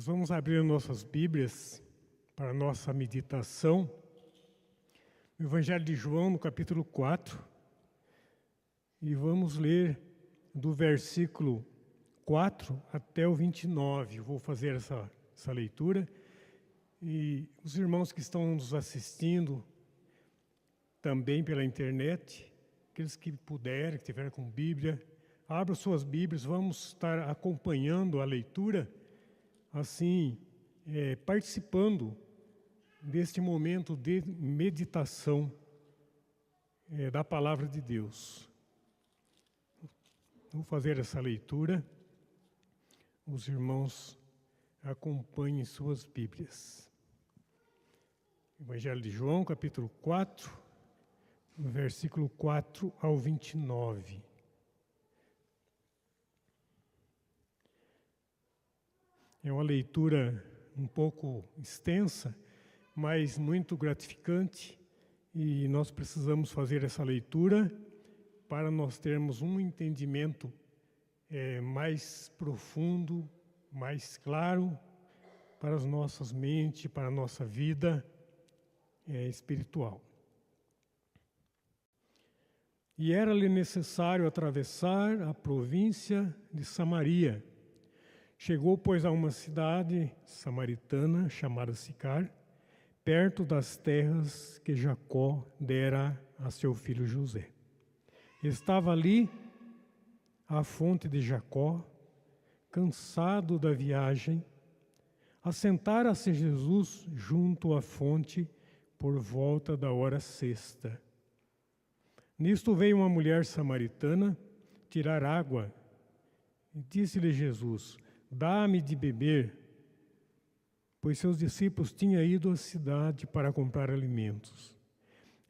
Nós vamos abrir nossas Bíblias para a nossa meditação. No Evangelho de João, no capítulo 4, e vamos ler do versículo 4 até o 29. Eu vou fazer essa leitura. E os irmãos que estão nos assistindo também pela internet, aqueles que puderem, que estiverem com Bíblia, abram suas Bíblias, vamos estar acompanhando a leitura, assim, participando deste momento de meditação da Palavra de Deus. Vou fazer essa leitura, os irmãos acompanhem suas Bíblias. Evangelho de João, capítulo 4, versículo 4 ao 29. É uma leitura um pouco extensa, mas muito gratificante, e nós precisamos fazer essa leitura para nós termos um entendimento mais profundo, mais claro para as nossas mentes, para a nossa vida espiritual. E era-lhe necessário atravessar a província de Samaria. Chegou, pois, a uma cidade samaritana chamada Sicar, perto das terras que Jacó dera a seu filho José. Estava ali a fonte de Jacó, cansado da viagem. Assentara-se Jesus junto à fonte por volta da hora sexta. Nisto veio uma mulher samaritana tirar água. E disse-lhe Jesus: dá-me de beber, pois seus discípulos tinham ido à cidade para comprar alimentos.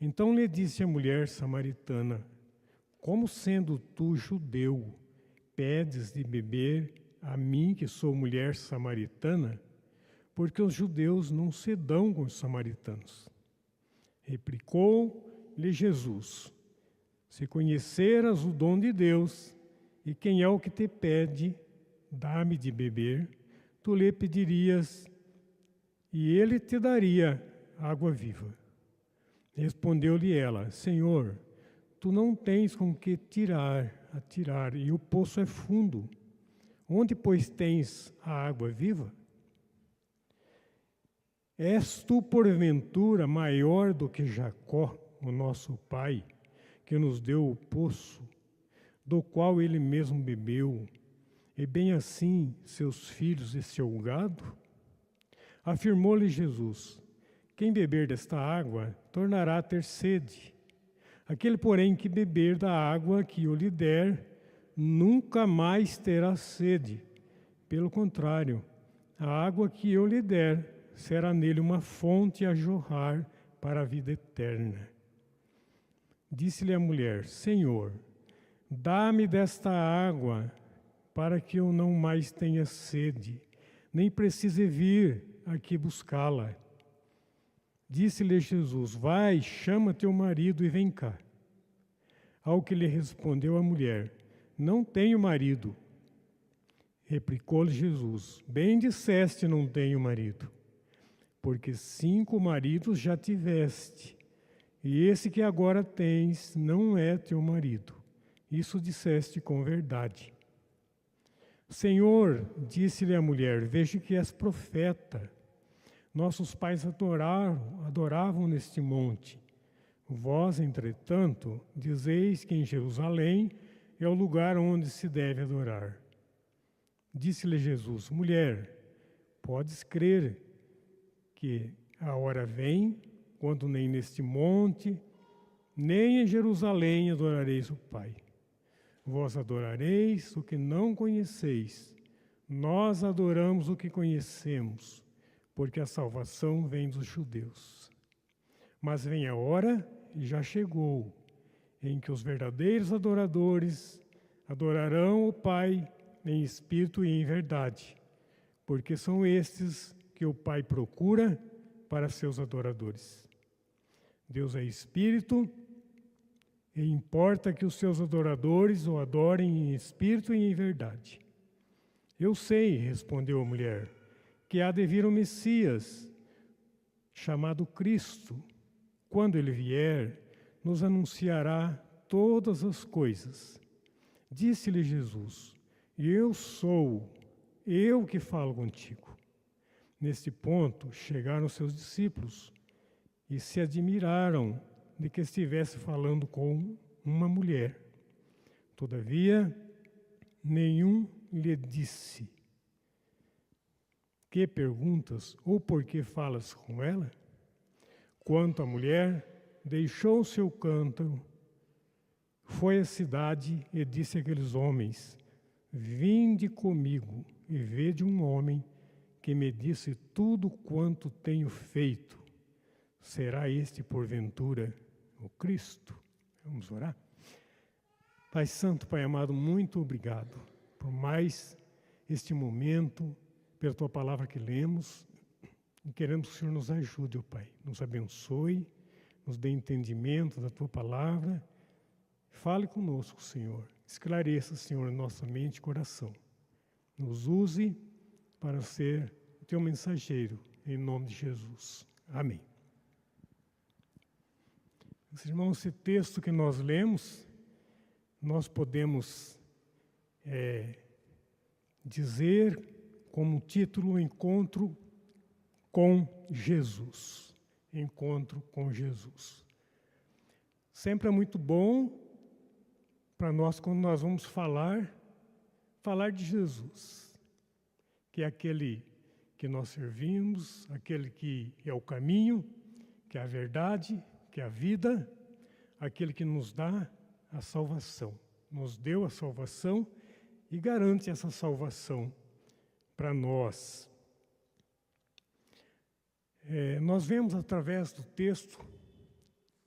Então lhe disse a mulher samaritana: como sendo tu judeu, pedes de beber a mim, que sou mulher samaritana? Porque os judeus não se dão com os samaritanos. Replicou-lhe Jesus: se conheceras o dom de Deus, e quem é o que te pede, dá-me de beber, tu lhe pedirias, e ele te daria água viva. Respondeu-lhe ela: Senhor, tu não tens com que atirar, e o poço é fundo. Onde, pois, tens a água viva? És tu, porventura, maior do que Jacó, o nosso pai, que nos deu o poço, do qual ele mesmo bebeu, e bem assim seus filhos e seu gado? Afirmou-lhe Jesus: quem beber desta água tornará a ter sede. Aquele, porém, que beber da água que eu lhe der, nunca mais terá sede. Pelo contrário, a água que eu lhe der será nele uma fonte a jorrar para a vida eterna. Disse-lhe a mulher: Senhor, dá-me desta água, para que eu não mais tenha sede, nem precise vir aqui buscá-la. Disse-lhe Jesus: vai, chama teu marido e vem cá. Ao que lhe respondeu a mulher: não tenho marido. Replicou-lhe Jesus: bem disseste, não tenho marido, porque 5 maridos já tiveste, e esse que agora tens não é teu marido. Isso disseste com verdade. Senhor, disse-lhe a mulher, vejo que és profeta. Nossos pais adoravam neste monte. Vós, entretanto, dizeis que em Jerusalém é o lugar onde se deve adorar. Disse-lhe Jesus: mulher, podes crer que a hora vem, quando nem neste monte, nem em Jerusalém adorareis o Pai. Vós adorareis o que não conheceis, nós adoramos o que conhecemos, porque a salvação vem dos judeus. Mas vem a hora, e já chegou, em que os verdadeiros adoradores adorarão o Pai em espírito e em verdade, porque são estes que o Pai procura para seus adoradores. Deus é espírito, e importa que os seus adoradores o adorem em espírito e em verdade. Eu sei, respondeu a mulher, que há de vir o Messias, chamado Cristo. Quando ele vier, nos anunciará todas as coisas. Disse-lhe Jesus: eu sou, eu que falo contigo. Neste ponto, chegaram seus discípulos e se admiraram de que estivesse falando com uma mulher. Todavia, nenhum lhe disse: que perguntas ou por que falas com ela? Quanto à mulher, deixou seu cântaro, foi à cidade e disse àqueles homens: vinde comigo e vede um homem que me disse tudo quanto tenho feito. Será este, porventura, o Cristo? Vamos orar? Pai Santo, Pai amado, muito obrigado por mais este momento, pela Tua palavra que lemos, e queremos que o Senhor nos ajude, ó Pai, nos abençoe, nos dê entendimento da Tua palavra. Fale conosco, Senhor. Esclareça, Senhor, nossa mente e coração. Nos use para ser o Teu mensageiro, em nome de Jesus. Amém. Meus irmãos, esse texto que nós lemos, nós podemos dizer como título: Encontro com Jesus. Encontro com Jesus. Sempre é muito bom para nós, quando nós vamos falar de Jesus, que é aquele que nós servimos, aquele que é o caminho, que é a verdade, que é a vida, aquele que nos dá a salvação, nos deu a salvação e garante essa salvação para nós. Nós vemos através do texto,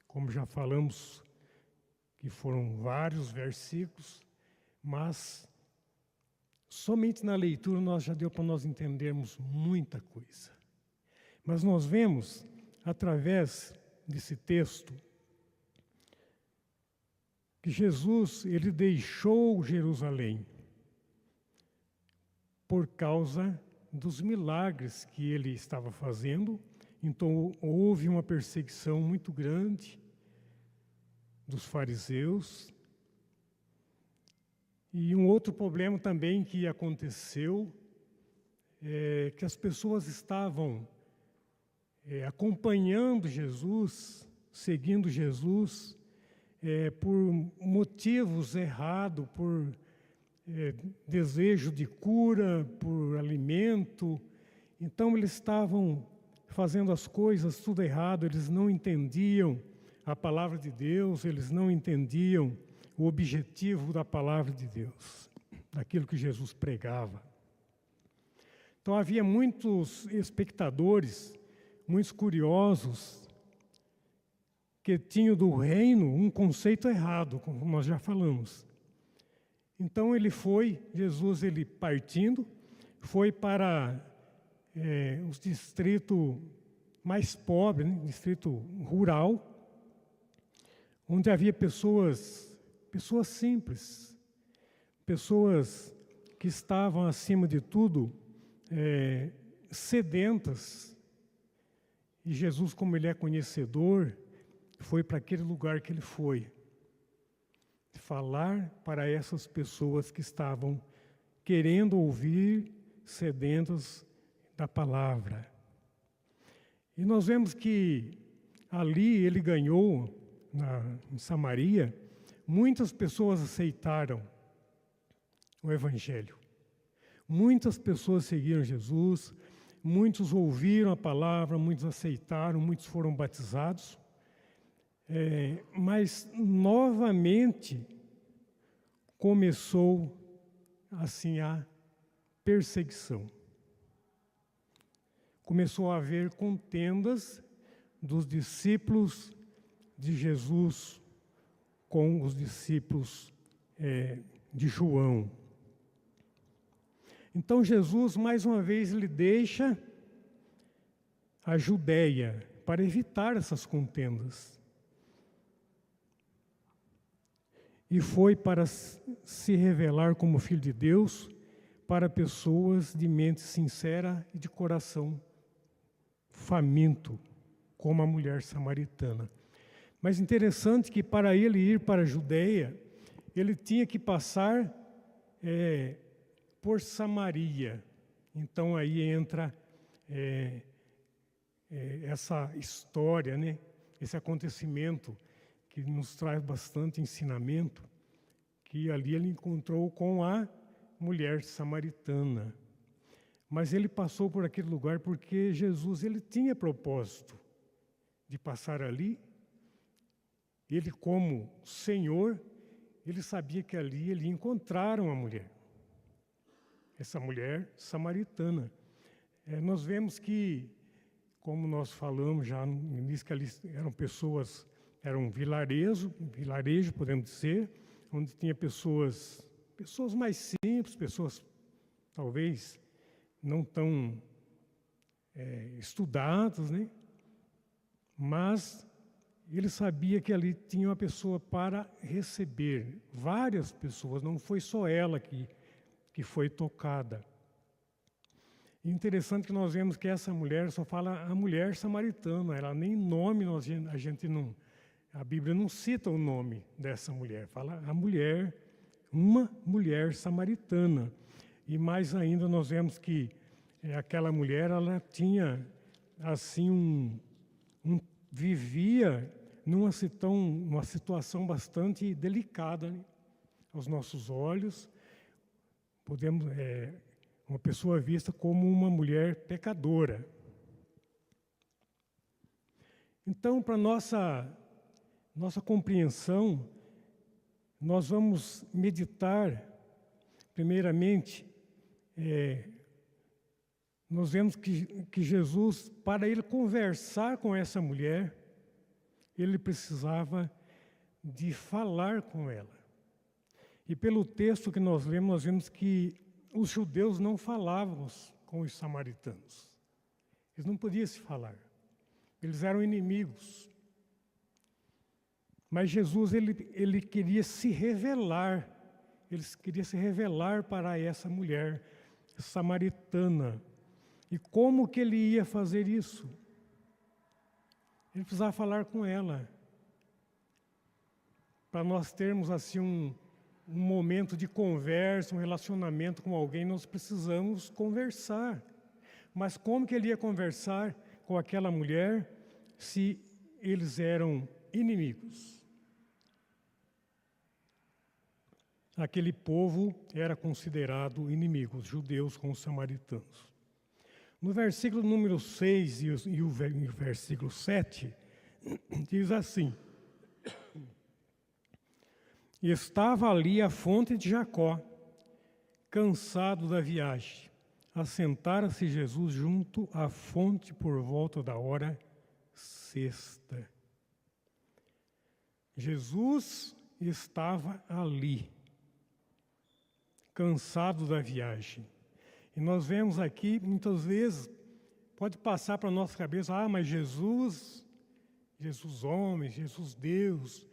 como já falamos, que foram vários versículos, mas somente na leitura já deu para nós entendermos muita coisa. Mas nós vemos, através desse texto, que Jesus, ele deixou Jerusalém por causa dos milagres que ele estava fazendo. Então houve uma perseguição muito grande dos fariseus. E um outro problema também que aconteceu é que as pessoas estavam acompanhando Jesus, seguindo Jesus, por motivos errados, por desejo de cura, por alimento. Então eles estavam fazendo as coisas tudo errado, eles não entendiam a palavra de Deus, eles não entendiam o objetivo da palavra de Deus, daquilo que Jesus pregava. Então havia muitos espectadores, muitos curiosos, que tinham do reino um conceito errado, como nós já falamos. Então Jesus partindo, foi para os distritos mais pobres, né, distrito rural, onde havia pessoas simples, pessoas que estavam, acima de tudo, sedentas. E Jesus, como ele é conhecedor, foi para aquele lugar que ele foi, falar para essas pessoas que estavam querendo ouvir, sedentas da palavra. E nós vemos que ali ele ganhou, em Samaria, muitas pessoas aceitaram o Evangelho. Muitas pessoas seguiram Jesus, muitos ouviram a palavra, muitos aceitaram, muitos foram batizados. Mas novamente começou assim a perseguição. Começou a haver contendas dos discípulos de Jesus com os discípulos de João. Então Jesus, mais uma vez, ele deixa a Judéia para evitar essas contendas. E foi para se revelar como Filho de Deus, para pessoas de mente sincera e de coração faminto, como a mulher samaritana. Mas interessante que para ele ir para a Judeia, ele tinha que passar por Samaria. Então aí entra essa história, né? Esse acontecimento que nos traz bastante ensinamento, que ali ele encontrou com a mulher samaritana. Mas ele passou por aquele lugar porque Jesus ele tinha propósito de passar ali. Ele, como Senhor, ele sabia que ali ele ia encontrar uma mulher. Essa mulher samaritana. Nós vemos que, como nós falamos já no início, que ali eram pessoas, era um vilarejo, podemos dizer, onde tinha pessoas mais simples, pessoas talvez não tão estudadas, né? Mas ele sabia que ali tinha uma pessoa para receber, várias pessoas, não foi só ela que foi tocada. Interessante que nós vemos que essa mulher só fala a mulher samaritana, ela nem nome a gente não, a Bíblia não cita o nome dessa mulher, fala a mulher, uma mulher samaritana. E mais ainda nós vemos que aquela mulher, ela tinha assim vivia numa situação bastante delicada, né? Aos nossos olhos, podemos uma pessoa vista como uma mulher pecadora. Então, para nossa compreensão, nós vamos meditar, primeiramente, nós vemos que Jesus, para ele conversar com essa mulher, ele precisava de falar com ela. E pelo texto que nós lemos, nós vemos que os judeus não falavam com os samaritanos. Eles não podiam se falar. Eles eram inimigos. Mas Jesus, ele queria se revelar. Ele queria se revelar para essa mulher samaritana. E como que ele ia fazer isso? Ele precisava falar com ela. Para nós termos assim um momento de conversa, um relacionamento com alguém, nós precisamos conversar. Mas como que ele ia conversar com aquela mulher se eles eram inimigos? Aquele povo era considerado inimigo, os judeus com os samaritanos. No versículo número 6 e o versículo 7, diz assim: estava ali a fonte de Jacó, cansado da viagem. Assentara-se Jesus junto à fonte por volta da hora sexta. Jesus estava ali, cansado da viagem. E nós vemos aqui, muitas vezes, pode passar para a nossa cabeça, mas Jesus homem, Jesus Deus,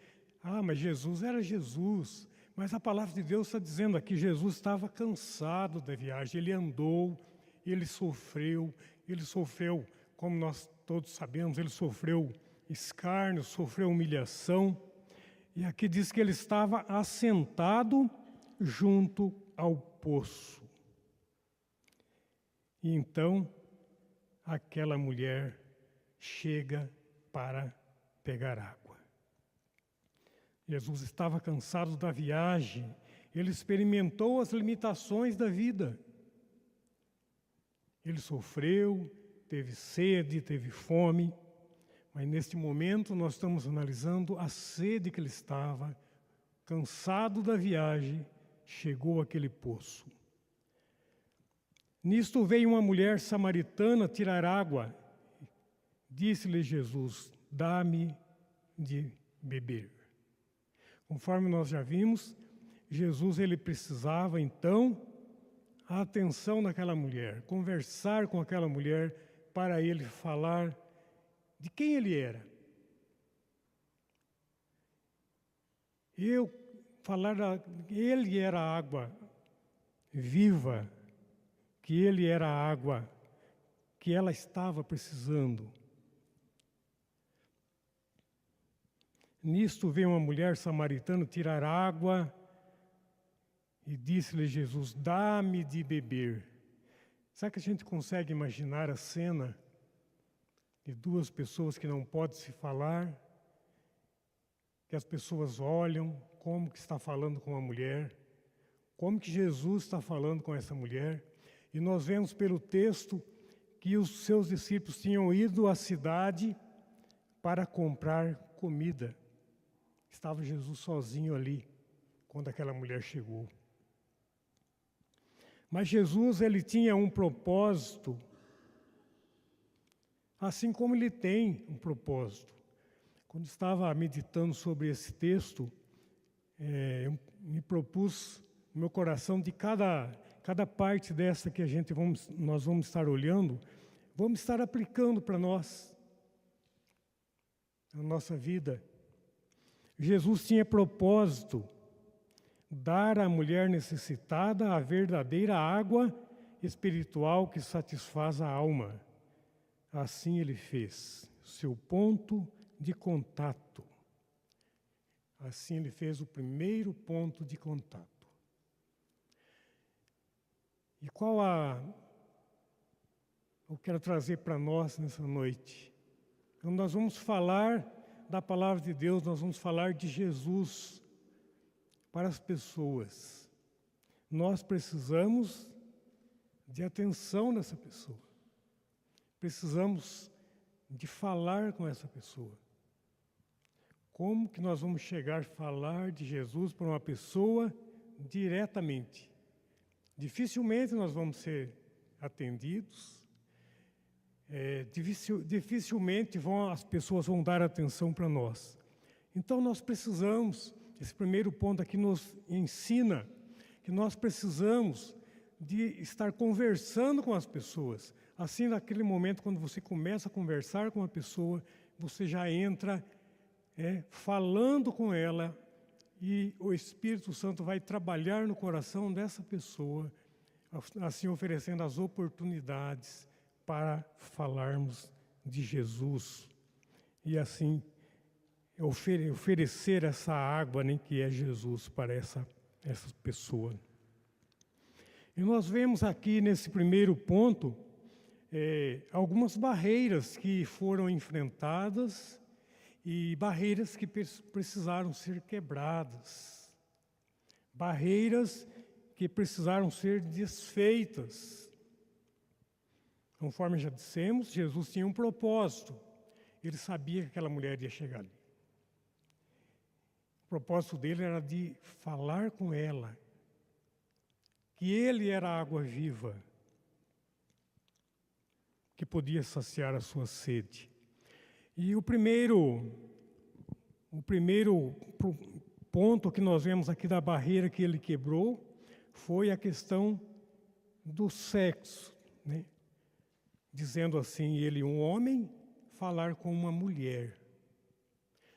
mas Jesus era Jesus. Mas a palavra de Deus está dizendo aqui, Jesus estava cansado da viagem, ele andou, ele sofreu, como nós todos sabemos, ele sofreu escárnio, sofreu humilhação. E aqui diz que ele estava assentado junto ao poço. E então, aquela mulher chega para pegar água. Jesus estava cansado da viagem, ele experimentou as limitações da vida. Ele sofreu, teve sede, teve fome, mas neste momento nós estamos analisando a sede que ele estava, cansado da viagem, chegou àquele poço. Nisto veio uma mulher samaritana tirar água. Disse-lhe Jesus: dá-me de beber. Conforme nós já vimos, Jesus ele precisava então a atenção daquela mulher, conversar com aquela mulher para ele falar de quem ele era. Ele era a água viva que ele era a água que ela estava precisando. Nisto veio uma mulher samaritana tirar água e disse-lhe Jesus: dá-me de beber. Será que a gente consegue imaginar a cena de duas pessoas que não podem se falar, que as pessoas olham como que está falando com a mulher, como que Jesus está falando com essa mulher, e nós vemos pelo texto que os seus discípulos tinham ido à cidade para comprar comida. Estava Jesus sozinho ali, quando aquela mulher chegou. Mas Jesus, ele tinha um propósito, assim como ele tem um propósito. Quando estava meditando sobre esse texto, eu me propus no meu coração de cada parte dessa que nós vamos estar olhando, vamos estar aplicando para nós, na nossa vida. Jesus tinha propósito, dar à mulher necessitada a verdadeira água espiritual que satisfaz a alma. Assim ele fez, seu ponto de contato. Assim ele fez o primeiro ponto de contato. E eu quero trazer para nós nessa noite? Quando nós vamos falar da palavra de Deus, nós vamos falar de Jesus para as pessoas. Nós precisamos de atenção dessa pessoa. Precisamos de falar com essa pessoa. Como que nós vamos chegar a falar de Jesus para uma pessoa diretamente? Dificilmente nós vamos ser atendidos. Dificilmente as pessoas vão dar atenção para nós. Então nós precisamos, esse primeiro ponto aqui nos ensina que nós precisamos de estar conversando com as pessoas. Assim, naquele momento, quando você começa a conversar com a pessoa, você já entra falando com ela e o Espírito Santo vai trabalhar no coração dessa pessoa, assim oferecendo as oportunidades para falarmos de Jesus e assim oferecer essa água, que é Jesus, para essa pessoa. E nós vemos aqui nesse primeiro ponto algumas barreiras que foram enfrentadas e barreiras que precisaram ser quebradas, barreiras que precisaram ser desfeitas. Conforme já dissemos, Jesus tinha um propósito. Ele sabia que aquela mulher ia chegar ali. O propósito dele era de falar com ela, que ele era a água viva, que podia saciar a sua sede. E o primeiro ponto que nós vemos aqui da barreira que ele quebrou foi a questão do sexo, dizendo assim, ele, um homem, falar com uma mulher.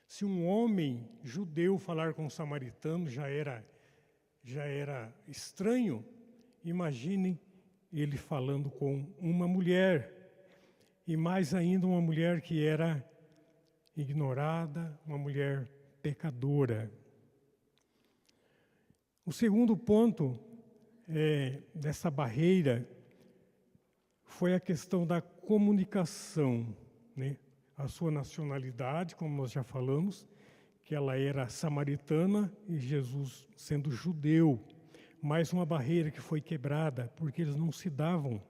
Se um homem judeu falar com um samaritano já era estranho, imaginem ele falando com uma mulher. E mais ainda uma mulher que era ignorada, uma mulher pecadora. O segundo ponto dessa barreira foi a questão da comunicação, A sua nacionalidade, como nós já falamos, que ela era samaritana e Jesus sendo judeu. Mais uma barreira que foi quebrada, porque eles não se davam.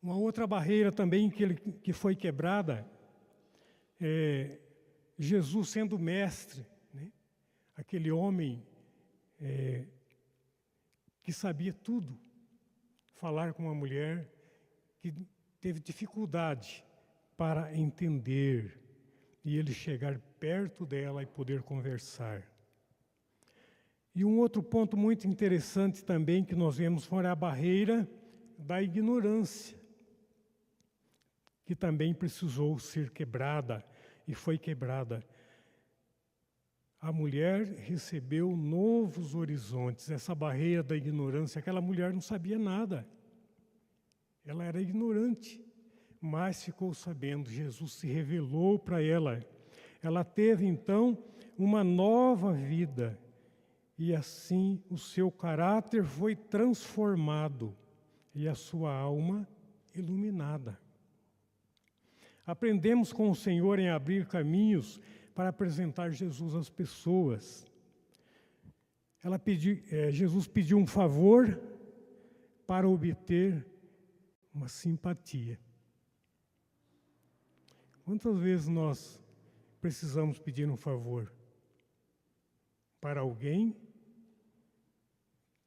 Uma outra barreira também que foi quebrada Jesus sendo mestre, aquele homem que sabia tudo, falar com uma mulher que teve dificuldade para entender e ele chegar perto dela e poder conversar. E um outro ponto muito interessante também que nós vemos foi a barreira da ignorância, que também precisou ser quebrada e foi quebrada. a mulher recebeu novos horizontes. Essa barreira da ignorância, aquela mulher não sabia nada. Ela era ignorante, mas ficou sabendo. Jesus se revelou para ela. Ela teve, então, uma nova vida. E assim o seu caráter foi transformado e a sua alma iluminada. Aprendemos com o Senhor em abrir caminhos para apresentar Jesus às pessoas. Jesus pediu um favor para obter uma simpatia. Quantas vezes nós precisamos pedir um favor para alguém?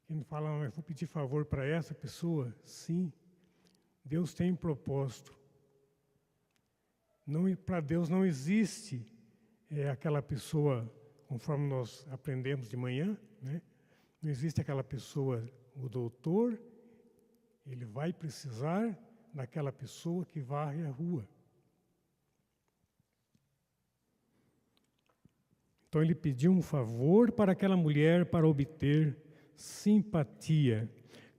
Quem fala, eu vou pedir favor para essa pessoa? Sim, Deus tem um propósito. Para Deus não existe aquela pessoa, conforme nós aprendemos de manhã, né? Não existe aquela pessoa, o doutor, ele vai precisar daquela pessoa que varre a rua. Então ele pediu um favor para aquela mulher para obter simpatia.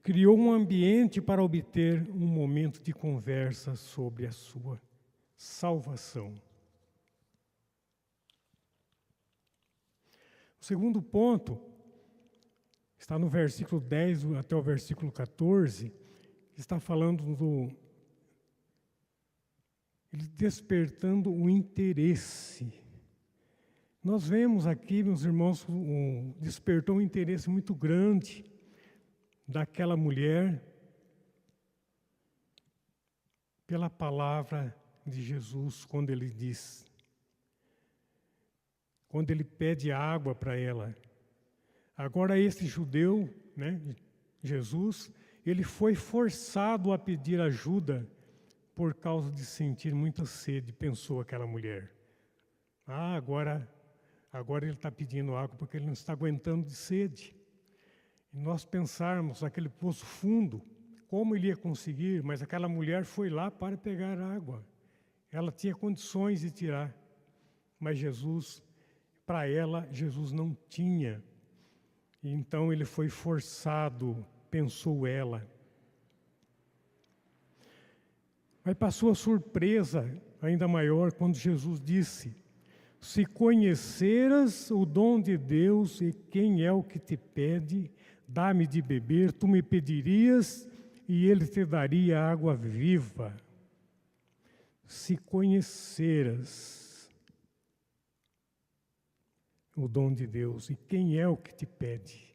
Criou um ambiente para obter um momento de conversa sobre a sua salvação. O segundo ponto está no versículo 10 até o versículo 14, que está falando ele despertando o interesse. Nós vemos aqui, meus irmãos, despertou um interesse muito grande daquela mulher pela palavra de Jesus, quando ele pede água para ela. Agora esse judeu, né, Jesus, ele foi forçado a pedir ajuda por causa de sentir muita sede, pensou aquela mulher. Agora ele está pedindo água porque ele não está aguentando de sede. E nós pensarmos naquele poço fundo, como ele ia conseguir, mas aquela mulher foi lá para pegar água. Ela tinha condições de tirar, mas para ela, Jesus não tinha. E então ele foi forçado, pensou ela. Mas passou a surpresa ainda maior quando Jesus disse: se conheceras o dom de Deus e quem é o que te pede, dá-me de beber, tu me pedirias e ele te daria água viva. Se conheceras o dom de Deus e quem é o que te pede,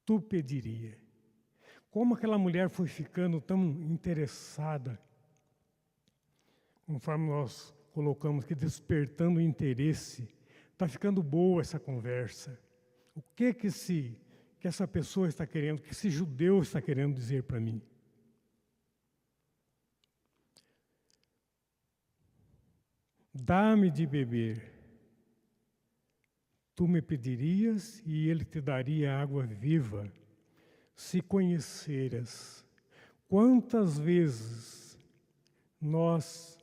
tu pediria. Como aquela mulher foi ficando tão interessada, conforme nós colocamos que despertando o interesse, está ficando boa essa conversa. O que essa pessoa está querendo, que esse judeu está querendo dizer para mim? Dá-me de beber. Tu me pedirias e ele te daria água viva. Se conheceras. Quantas vezes nós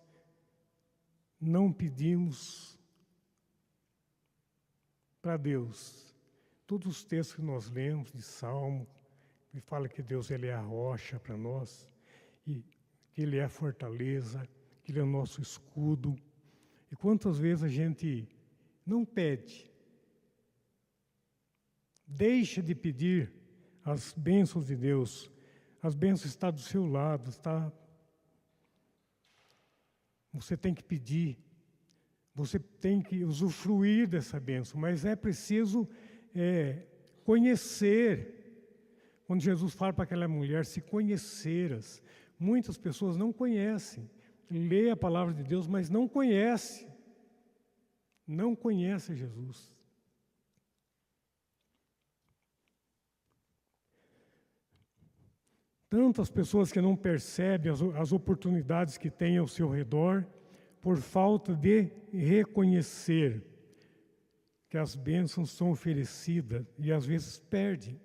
não pedimos para Deus? Todos os textos que nós lemos de Salmo, que fala que Deus ele é a rocha para nós, e que Ele é a fortaleza, que Ele é o nosso escudo. E quantas vezes a gente não pede, deixa de pedir as bênçãos de Deus. As bênçãos estão do seu lado, você tem que pedir, você tem que usufruir dessa bênção, mas é preciso conhecer. Quando Jesus fala para aquela mulher, se conheceras, muitas pessoas não conhecem, lê a palavra de Deus, mas não conhece Jesus. Tantas pessoas que não percebem as oportunidades que têm ao seu redor por falta de reconhecer que as bênçãos são oferecidas e às vezes perdem.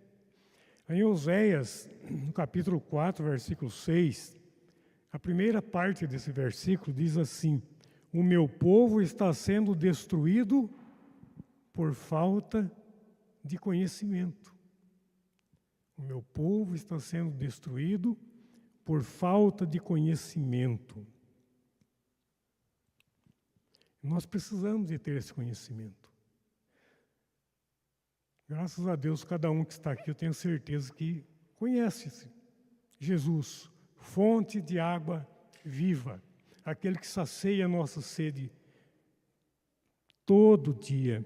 Em Oséias, no capítulo 4, versículo 6, a primeira parte desse versículo diz assim: o meu povo está sendo destruído por falta de conhecimento. O meu povo está sendo destruído por falta de conhecimento. Nós precisamos de ter esse conhecimento. Graças a Deus, cada um que está aqui, eu tenho certeza que conhece Jesus, fonte de água viva, aquele que sacia a nossa sede todo dia.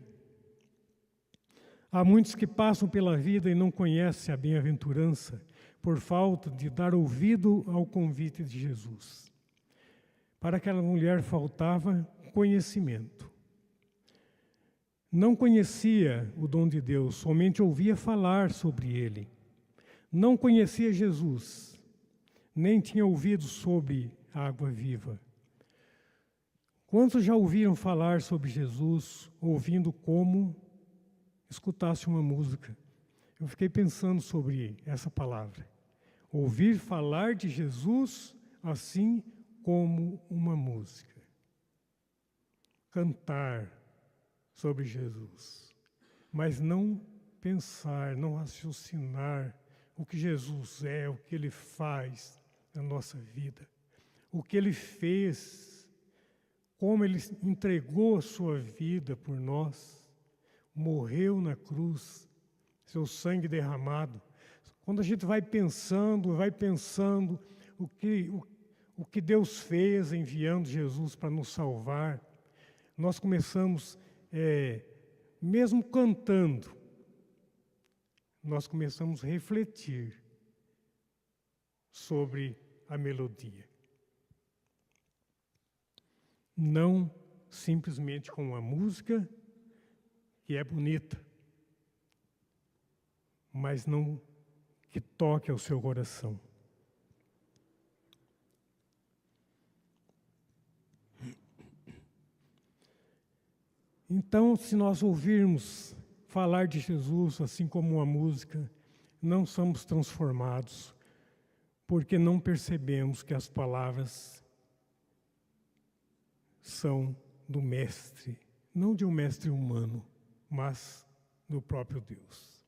Há muitos que passam pela vida e não conhecem a bem-aventurança por falta de dar ouvido ao convite de Jesus. Para aquela mulher faltava conhecimento. Não conhecia o dom de Deus, somente ouvia falar sobre ele. Não conhecia Jesus, nem tinha ouvido sobre a água viva. Quantos já ouviram falar sobre Jesus, ouvindo como escutasse uma música? Eu fiquei pensando sobre essa palavra. Ouvir falar de Jesus assim como uma música. Cantar sobre Jesus, mas não pensar, não raciocinar o que Jesus é, o que Ele faz na nossa vida, o que Ele fez, como Ele entregou a sua vida por nós, morreu na cruz, seu sangue derramado. Quando a gente vai pensando o que Deus fez enviando Jesus para nos salvar, nós começamos, mesmo cantando, nós começamos a refletir sobre a melodia. Não simplesmente com uma música que é bonita, mas não que toque ao seu coração. Então, se nós ouvirmos falar de Jesus, assim como uma música, não somos transformados, porque não percebemos que as palavras são do Mestre, não de um mestre humano, mas do próprio Deus.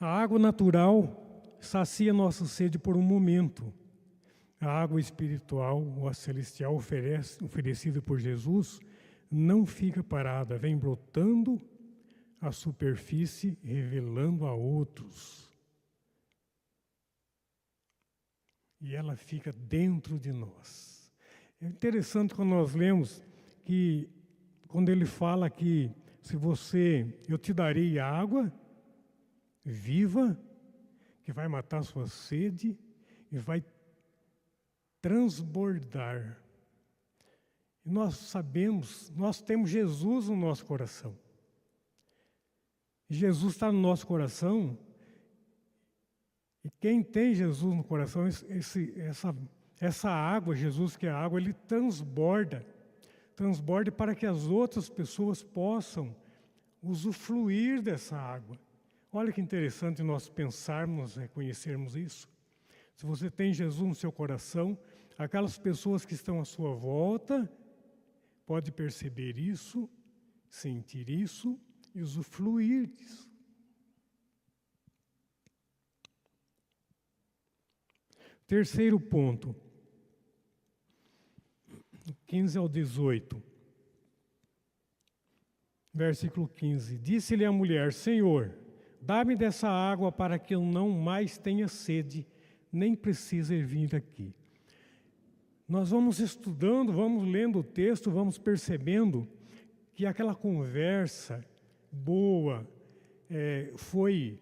A água natural sacia nossa sede por um momento. A água espiritual ou a celestial oferecida por Jesus não fica parada, vem brotando à superfície, revelando a outros. E ela fica dentro de nós. É interessante quando nós lemos que, quando ele fala que eu te darei água viva, que vai matar sua sede e vai transbordar. E nós sabemos, nós temos Jesus no nosso coração. Jesus está no nosso coração. E quem tem Jesus no coração, essa água, Jesus que é a água, ele transborda para que as outras pessoas possam usufruir dessa água. Olha que interessante nós pensarmos, reconhecermos isso. Se você tem Jesus no seu coração, aquelas pessoas que estão à sua volta podem perceber isso, sentir isso e usufruir disso. Terceiro ponto, 15 ao 18. Versículo 15. Disse-lhe a mulher: Senhor, dá-me dessa água para que eu não mais tenha sede, nem precise vir aqui. Nós vamos estudando, vamos lendo o texto, vamos percebendo que aquela conversa boa foi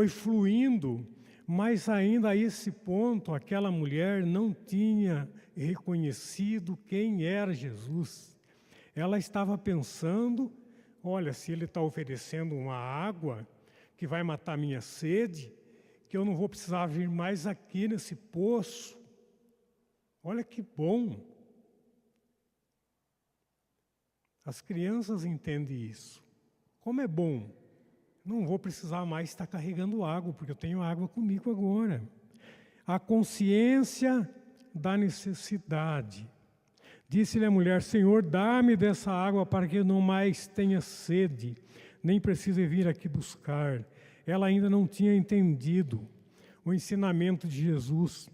fluindo, mas ainda a esse ponto aquela mulher não tinha reconhecido quem era Jesus. Ela estava pensando, olha, se ele está oferecendo uma água que vai matar minha sede, que eu não vou precisar vir mais aqui nesse poço. Olha que bom. As crianças entendem isso. Como é bom. Não vou precisar mais estar carregando água, porque eu tenho água comigo agora. A consciência da necessidade Disse-lhe a mulher: Senhor, dá-me dessa água para que eu não mais tenha sede, nem precise vir aqui buscar. Ela ainda não tinha entendido o ensinamento de Jesus,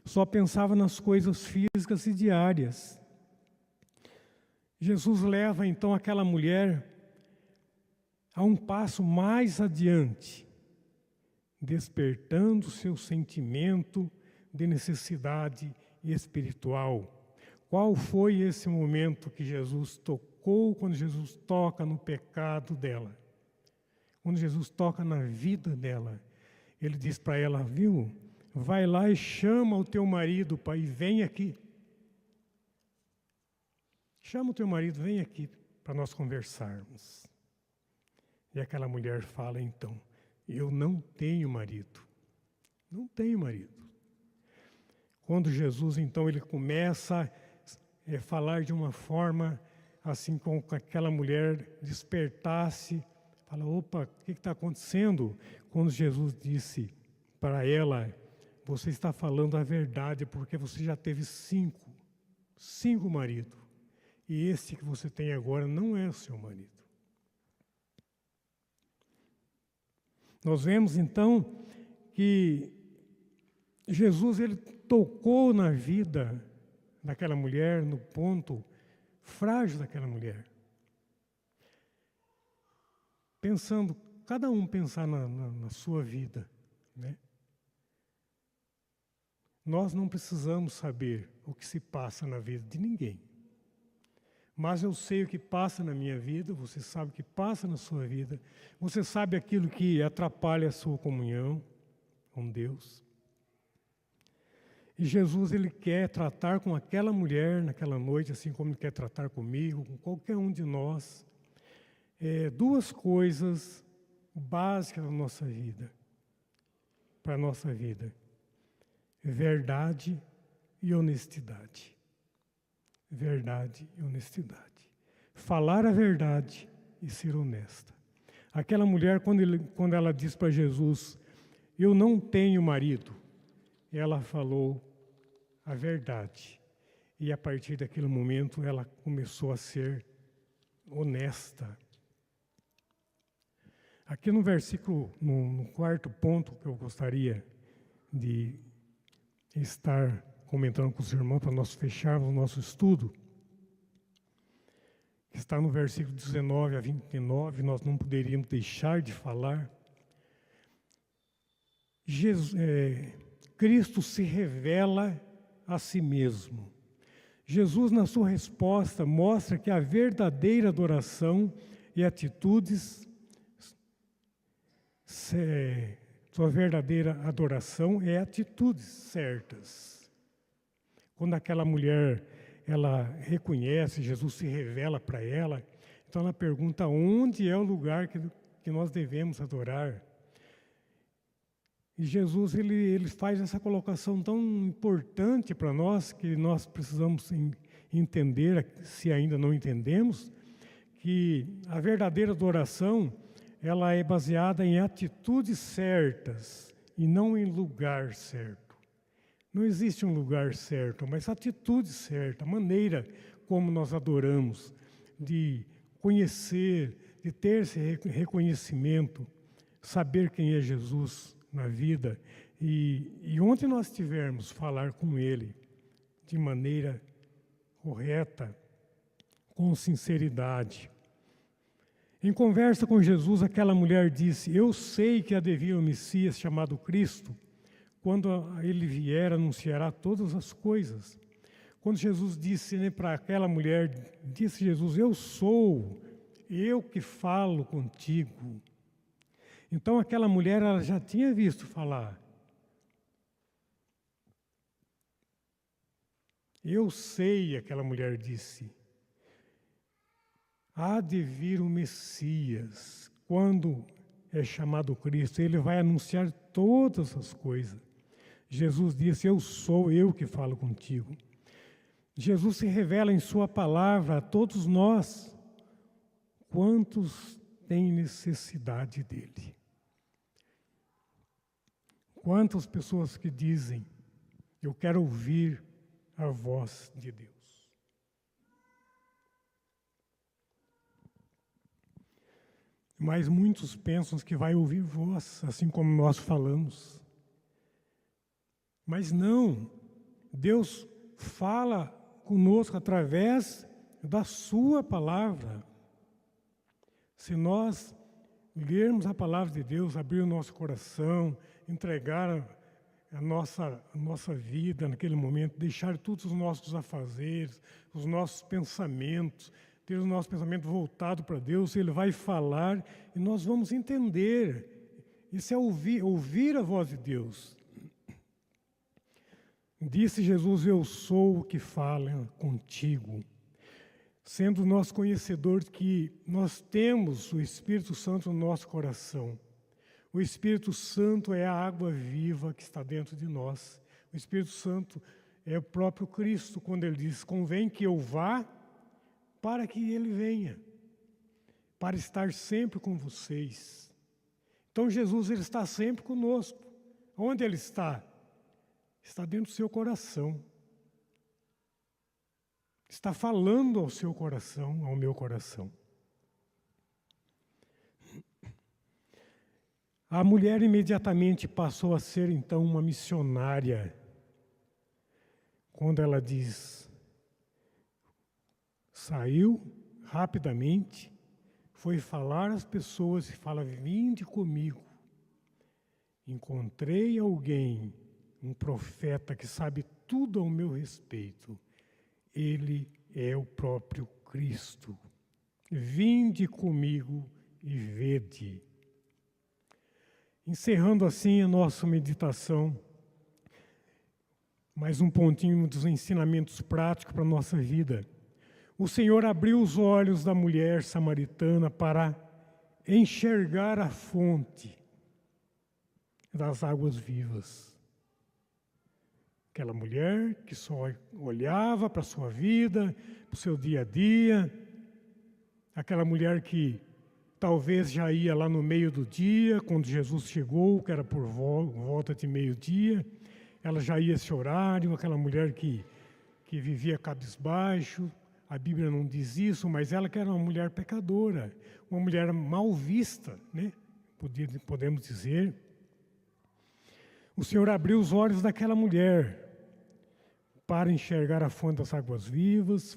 só pensava nas coisas físicas e diárias. Jesus leva então aquela mulher a um passo mais adiante, despertando seu sentimento de necessidade espiritual. Qual foi esse momento que Jesus tocou, quando Jesus toca no pecado dela? Quando Jesus toca na vida dela, ele diz para ela, viu? Vai lá e chama o teu marido, pai, e vem aqui. Chama o teu marido, vem aqui para nós conversarmos. E aquela mulher fala então, eu não tenho marido. Não tenho marido. Quando Jesus então ele começa a falar de uma forma assim como aquela mulher despertasse, fala, opa, o que está acontecendo? Quando Jesus disse para ela, você está falando a verdade porque você já teve cinco maridos. E esse que você tem agora não é o seu marido. Nós vemos então que Jesus ele tocou na vida daquela mulher, no ponto frágil daquela mulher. Pensando, cada um pensar na sua vida, né? Nós não precisamos saber o que se passa na vida de ninguém. Mas eu sei o que passa na minha vida, você sabe o que passa na sua vida, você sabe aquilo que atrapalha a sua comunhão com Deus. E Jesus, ele quer tratar com aquela mulher naquela noite, assim como ele quer tratar comigo, com qualquer um de nós, duas coisas básicas da nossa vida, para a nossa vida: verdade e honestidade. Verdade e honestidade. Falar a verdade e ser honesta. Aquela mulher, quando ela diz para Jesus, eu não tenho marido, ela falou a verdade. E a partir daquele momento ela começou a ser honesta. Aqui no versículo, no quarto ponto que eu gostaria de estar comentando com os irmãos para nós fecharmos o nosso estudo, que está no versículo 19 a 29, nós não poderíamos deixar de falar. Cristo se revela a si mesmo. Jesus, na sua resposta, mostra que a verdadeira adoração e atitudes, sua verdadeira adoração é atitudes certas. Quando aquela mulher, ela reconhece, Jesus se revela para ela, então ela pergunta onde é o lugar que nós devemos adorar. E Jesus, ele faz essa colocação tão importante para nós, que nós precisamos entender, se ainda não entendemos, que a verdadeira adoração, ela é baseada em atitudes certas e não em lugar certo. Não existe um lugar certo, mas a atitude certa, a maneira como nós adoramos, de conhecer, de ter esse reconhecimento, saber quem é Jesus na vida. E onde nós estivermos, falar com Ele de maneira correta, com sinceridade. Em conversa com Jesus, aquela mulher disse, eu sei que há de vir o Messias chamado Cristo. Quando ele vier, anunciará todas as coisas. Quando Jesus disse para aquela mulher, disse Jesus, eu sou, eu que falo contigo. Então aquela mulher, ela já tinha visto falar. Eu sei, aquela mulher disse, há de vir o Messias. Quando é chamado Cristo, ele vai anunciar todas as coisas. Jesus disse, eu sou, eu que falo contigo. Jesus se revela em sua palavra a todos nós. Quantos têm necessidade dele? Quantas pessoas que dizem, eu quero ouvir a voz de Deus. Mas muitos pensam que vai ouvir voz, assim como nós falamos. Mas não, Deus fala conosco através da sua palavra. Se nós lermos a palavra de Deus, abrir o nosso coração, entregar a nossa vida naquele momento, deixar todos os nossos afazeres, os nossos pensamentos, ter o nosso pensamento voltado para Deus, Ele vai falar e nós vamos entender. Isso é ouvir a voz de Deus. Disse Jesus: eu sou o que fala contigo. Sendo nós conhecedores que nós temos o Espírito Santo no nosso coração. O Espírito Santo é a água viva que está dentro de nós. O Espírito Santo é o próprio Cristo, quando Ele diz: convém que eu vá para que Ele venha, para estar sempre com vocês. Então Jesus, Ele está sempre conosco. Onde Ele está? Está dentro do seu coração. Está falando ao seu coração, ao meu coração. A mulher imediatamente passou a ser, então, uma missionária. Quando ela diz, saiu rapidamente, foi falar às pessoas e fala: vinde comigo. Encontrei alguém, um profeta que sabe tudo ao meu respeito. Ele é o próprio Cristo. Vinde comigo e vede. Encerrando assim a nossa meditação, mais um pontinho dos ensinamentos práticos para a nossa vida. O Senhor abriu os olhos da mulher samaritana para enxergar a fonte das águas vivas. Aquela mulher que só olhava para a sua vida, para o seu dia a dia. Aquela mulher que talvez já ia lá no meio do dia, quando Jesus chegou, que era por volta de meio-dia. Ela já ia esse horário, aquela mulher que vivia cabisbaixo. A Bíblia não diz isso, mas ela que era uma mulher pecadora, uma mulher mal vista, né? Podemos dizer. O Senhor abriu os olhos daquela mulher para enxergar a fonte das águas vivas.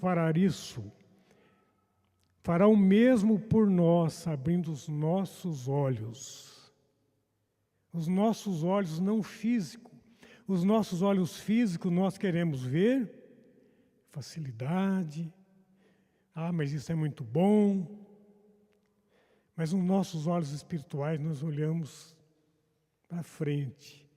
Fará o mesmo por nós, abrindo os nossos olhos. Os nossos olhos não físicos. Os nossos olhos físicos nós queremos ver facilidade. Mas isso é muito bom. Mas os nossos olhos espirituais nós olhamos para frente.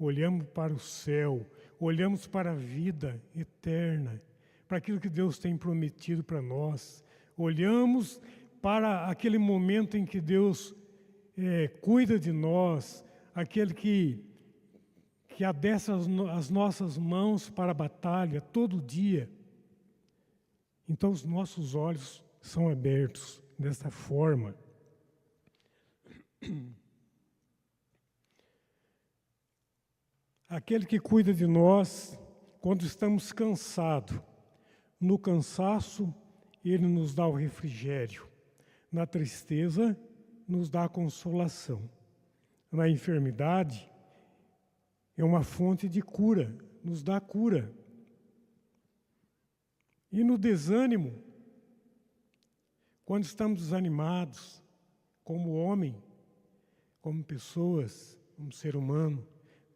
Olhamos para o céu, olhamos para a vida eterna, para aquilo que Deus tem prometido para nós. Olhamos para aquele momento em que Deus cuida de nós, aquele que adestra as nossas mãos para a batalha todo dia. Então os nossos olhos são abertos desta forma. Aquele que cuida de nós quando estamos cansados. No cansaço, Ele nos dá o refrigério. Na tristeza, nos dá a consolação. Na enfermidade, é uma fonte de cura, nos dá cura. E no desânimo, quando estamos desanimados, como homem, como pessoas, como ser humano,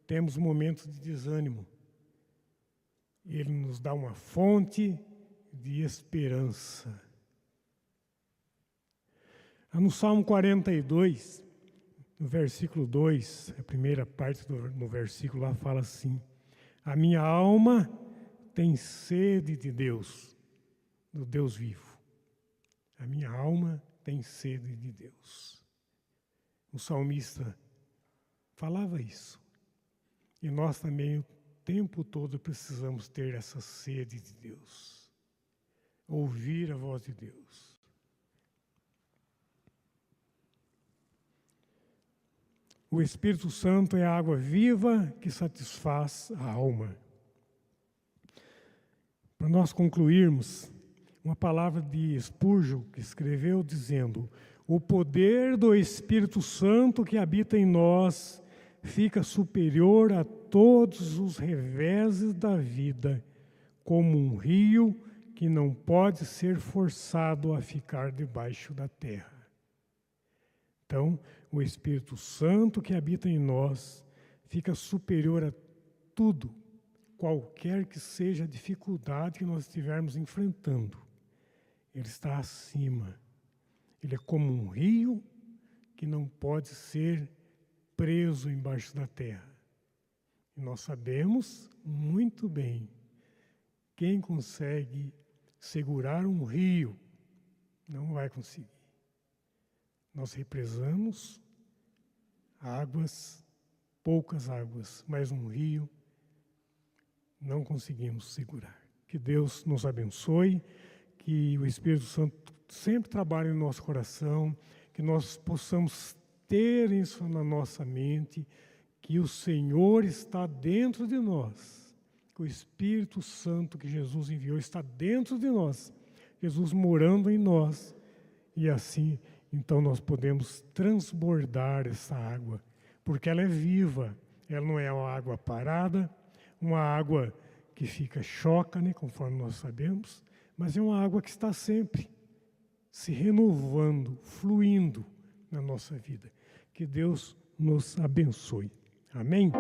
temos momentos de desânimo. Ele nos dá uma fonte de esperança. No Salmo 42, no versículo 2, a primeira parte do versículo lá fala assim: a minha alma tem sede de Deus, do Deus vivo. A minha alma tem sede de Deus. O salmista falava isso. E nós também, o tempo todo, precisamos ter essa sede de Deus. Ouvir a voz de Deus. O Espírito Santo é a água viva que satisfaz a alma. Para nós concluirmos, uma palavra de Spurgeon, que escreveu dizendo: O poder do Espírito Santo que habita em nós fica superior a todos os reveses da vida, como um rio que não pode ser forçado a ficar debaixo da terra. Então, o Espírito Santo que habita em nós fica superior a tudo, qualquer que seja a dificuldade que nós estivermos enfrentando. Ele está acima. Ele é como um rio que não pode ser preso embaixo da terra. E nós sabemos muito bem, quem consegue segurar um rio não vai conseguir. Nós represamos águas, poucas águas, mas um rio não conseguimos segurar. Que Deus nos abençoe, que o Espírito Santo sempre trabalhe no nosso coração, que nós possamos ter isso na nossa mente, que o Senhor está dentro de nós, que o Espírito Santo que Jesus enviou está dentro de nós, Jesus morando em nós, e assim, então nós podemos transbordar essa água, porque ela é viva, ela não é uma água parada, uma água que fica choca, né, conforme nós sabemos, mas é uma água que está sempre se renovando, fluindo na nossa vida. Que Deus nos abençoe. Amém?